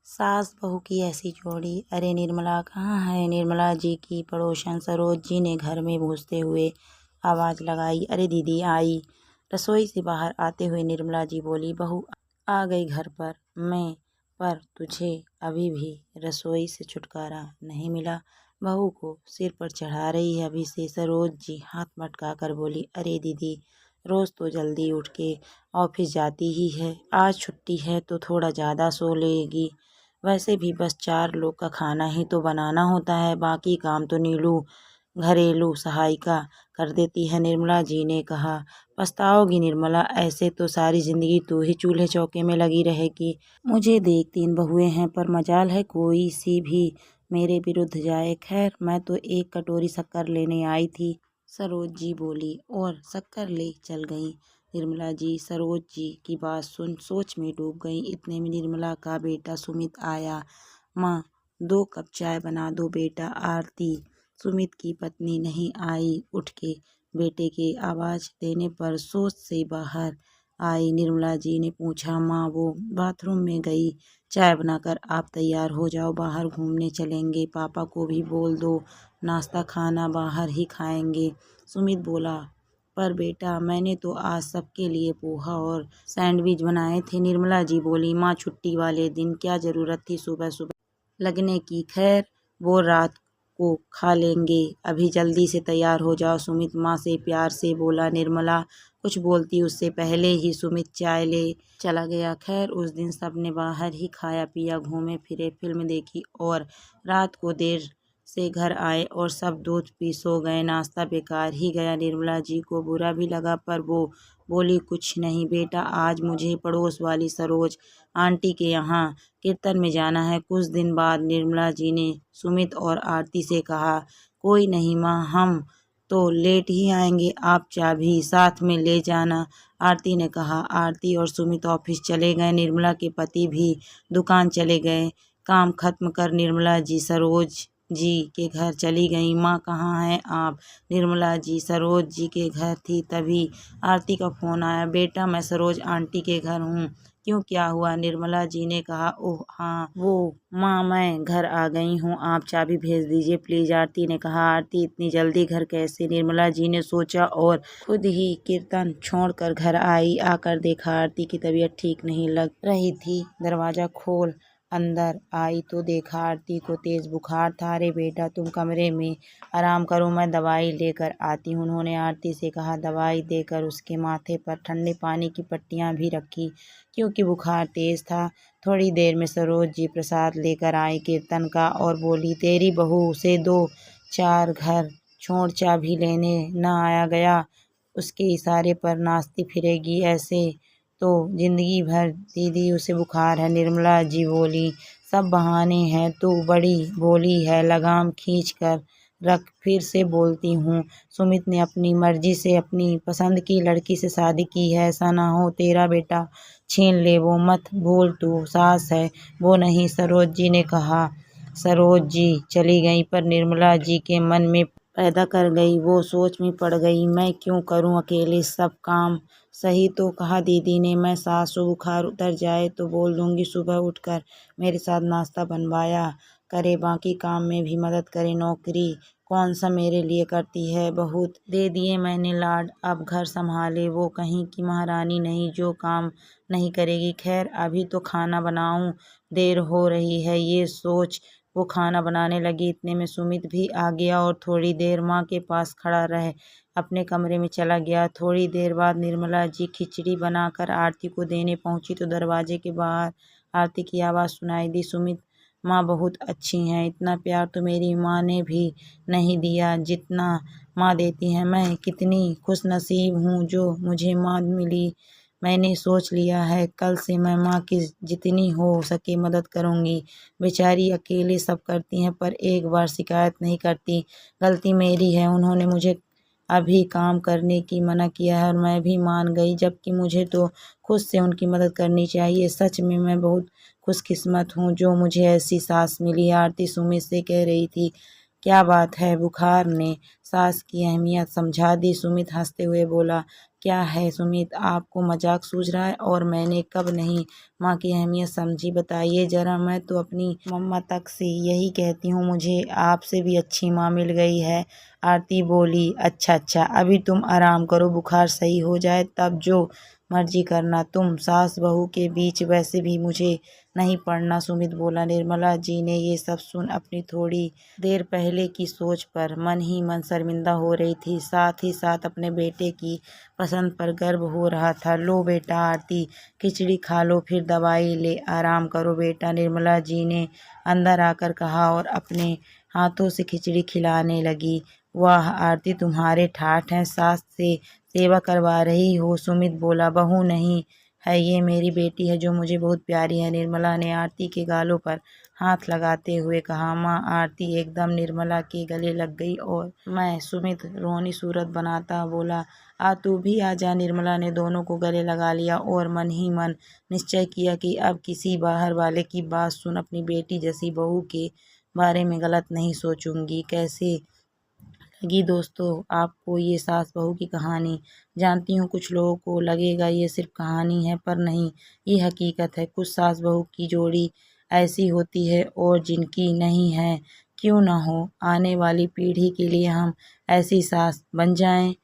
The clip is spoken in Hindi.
सास बहू की ऐसी जोड़ी। अरे निर्मला कहाँ है? निर्मला जी की पड़ोसन सरोज जी ने घर में घुसते हुए आवाज़ लगाई। अरे दीदी आई। रसोई से बाहर आते हुए निर्मला जी बोली, बहू आ गई घर पर। मैं पर तुझे अभी भी रसोई से छुटकारा नहीं मिला। बहू को सिर पर चढ़ा रही है अभी से। सरोज जी हाथ मटका कर बोली, अरे दीदी रोज़ तो जल्दी उठ के ऑफिस जाती ही है, आज छुट्टी है तो थोड़ा ज़्यादा सो लेगी। वैसे भी बस 4 लोग का खाना ही तो बनाना होता है, बाकी काम तो नीलू घरेलू सहायिका कर देती है। निर्मला जी ने कहा, पछताओगी निर्मला, ऐसे तो सारी जिंदगी तू ही चूल्हे चौके में लगी रहेगी। मुझे देख 3 बहुएं हैं पर मजाल है कोई सी भी मेरे विरुद्ध जाए। खैर मैं तो एक कटोरी शक्कर लेने आई थी, सरोज जी बोली और शक्कर ले चल गई। निर्मला जी सरोज जी की बात सुन सोच में डूब गई। इतने में निर्मला का बेटा सुमित आया। माँ 2 कप चाय बना दो बेटा। आरती सुमित की पत्नी नहीं आई। उठ के बेटे के आवाज़ देने पर सोच से बाहर आई। निर्मला जी ने पूछा, माँ वो बाथरूम में गई, चाय बनाकर आप तैयार हो जाओ, बाहर घूमने चलेंगे। पापा को भी बोल दो नाश्ता खाना बाहर ही खाएंगे। सुमित बोला, पर बेटा मैंने तो आज सबके लिए पोहा और सैंडविच बनाए थे। निर्मला जी बोली, माँ छुट्टी वाले दिन क्या ज़रूरत थी सुबह सुबह लगने की। खैर वो रात को खा लेंगे, अभी जल्दी से तैयार हो जाओ। सुमित माँ से प्यार से बोला। निर्मला कुछ बोलती उससे पहले ही सुमित चाय ले चला गया। खैर उस दिन सब ने बाहर ही खाया पिया, घूमे फिरे, फिल्म देखी और रात को देर से घर आए और सब दूध पी सो गए। नाश्ता बेकार ही गया। निर्मला जी को बुरा भी लगा पर वो बोली कुछ नहीं। बेटा आज मुझे पड़ोस वाली सरोज आंटी के यहाँ कीर्तन में जाना है। कुछ दिन बाद निर्मला जी ने सुमित और आरती से कहा, कोई नहीं माँ, हम तो लेट ही आएंगे, आप चाबी साथ में ले जाना। आरती ने कहा। आरती और सुमित ऑफिस चले गए। निर्मला के पति भी दुकान चले गए। काम खत्म कर निर्मला जी सरोज जी के घर चली गई। माँ कहाँ हैं आप? निर्मला जी सरोज जी के घर थी, तभी आरती का फ़ोन आया। बेटा मैं सरोज आंटी के घर हूँ। क्यों क्या हुआ? निर्मला जी ने कहा, ओह हाँ वो माँ मैं घर आ गई हूँ, आप चाबी भेज दीजिए प्लीज़। आरती ने कहा। आरती इतनी जल्दी घर कैसे? निर्मला जी ने सोचा और खुद ही कीर्तन छोड़कर घर आई। आकर देखा आरती की तबीयत ठीक नहीं लग रही थी। दरवाज़ा खोल अंदर आई तो देखा आरती को तेज बुखार था। अरे बेटा तुम कमरे में आराम करो, मैं दवाई लेकर आती हूँ। उन्होंने आरती से कहा। दवाई देकर उसके माथे पर ठंडे पानी की पट्टियाँ भी रखी क्योंकि बुखार तेज था। थोड़ी देर में सरोज जी प्रसाद लेकर आई कीर्तन का और बोली, तेरी बहू से 2-4 घर छोड़ चाबी लेने न आया गया, उसके इशारे पर नाचती फिरेगी ऐसे तो जिंदगी भर। दीदी उसे बुखार है। निर्मला जी बोली, सब बहाने हैं, तू बड़ी भोली है, लगाम खींच कर रख। फिर से बोलती हूँ, सुमित ने अपनी मर्जी से अपनी पसंद की लड़की से शादी की है, ऐसा ना हो तेरा बेटा छीन ले, वो मत भूल तू सास है वो नहीं। सरोज जी ने कहा। सरोज जी चली गई पर निर्मला जी के मन में पैदा कर गई। वो सोच में पड़ गई, मैं क्यों करूं अकेले सब काम। सही तो कहा दीदी ने, मैं सासू बुखार उतर जाए तो बोल दूंगी सुबह उठकर मेरे साथ नाश्ता बनवाया करे, बाकी काम में भी मदद करे। नौकरी कौन सा मेरे लिए करती है, बहुत दे दिए मैंने लाड, अब घर संभाले। वो कहीं की महारानी नहीं जो काम नहीं करेगी। खैर अभी तो खाना बनाऊं, देर हो रही है। ये सोच वो खाना बनाने लगी। इतने में सुमित भी आ गया और थोड़ी देर माँ के पास खड़ा रह अपने कमरे में चला गया। थोड़ी देर बाद निर्मला जी खिचड़ी बनाकर आरती को देने पहुंची तो दरवाजे के बाहर आरती की आवाज़ सुनाई दी, सुमित माँ बहुत अच्छी हैं, इतना प्यार तो मेरी माँ ने भी नहीं दिया जितना माँ देती है। मैं कितनी खुशनसीब हूँ जो मुझे माँ मिली। मैंने सोच लिया है कल से मैं माँ की जितनी हो सके मदद करूँगी। बेचारी अकेले सब करती हैं पर एक बार शिकायत नहीं करती। गलती मेरी है, उन्होंने मुझे अभी काम करने की मना किया है और मैं भी मान गई, जबकि मुझे तो खुद से उनकी मदद करनी चाहिए। सच में मैं बहुत खुशकिस्मत हूँ जो मुझे ऐसी सास मिली। आरती सुमित से कह रही थी, क्या बात है? बुखार ने सास की अहमियत समझा दी। सुमित हंसते हुए बोला, क्या है सुमित, आपको मजाक सूझ रहा है? और मैंने कब नहीं माँ की अहमियत समझी, बताइए जरा। मैं तो अपनी मम्मा तक से यही कहती हूँ, मुझे आपसे भी अच्छी माँ मिल गई है। आरती बोली, अच्छा अच्छा, अभी तुम आराम करो, बुखार सही हो जाए तब जो मर्जी करना तुम सास बहू के बीच वैसे भी मुझे नहीं पड़ना, सुमित बोला। निर्मला जी ने ये सब सुन अपनी थोड़ी देर पहले की सोच पर मन ही मन शर्मिंदा हो रही थी, साथ ही साथ अपने बेटे की पसंद पर गर्व हो रहा था। लो बेटा आरती, खिचड़ी खा लो, फिर दवाई ले आराम करो बेटा, निर्मला जी ने अंदर आकर कहा और अपने हाथों से खिचड़ी खिलाने लगी। वाह आरती, तुम्हारे ठाठ हैं, सास से सेवा करवा रही हो, सुमित बोला। बहू नहीं है, ये मेरी बेटी है जो मुझे बहुत प्यारी है, निर्मला ने आरती के गालों पर हाथ लगाते हुए कहा। माँ आरती एकदम निर्मला के गले लग गई और मैं सुमित रोनी सूरत बनाता बोला, आ तू भी आ जा। निर्मला ने दोनों को गले लगा लिया और मन ही मन निश्चय किया कि अब किसी बाहर वाले की बात सुन अपनी बेटी जैसी बहू के बारे में गलत नहीं सोचूंगी। कैसे लगी दोस्तों आपको ये सास बहू की कहानी? जानती हूँ कुछ लोगों को लगेगा ये सिर्फ कहानी है, पर नहीं, ये हकीकत है। कुछ सास बहू की जोड़ी ऐसी होती है और जिनकी नहीं है। क्यों ना हो, आने वाली पीढ़ी के लिए हम ऐसी सास बन जाएं।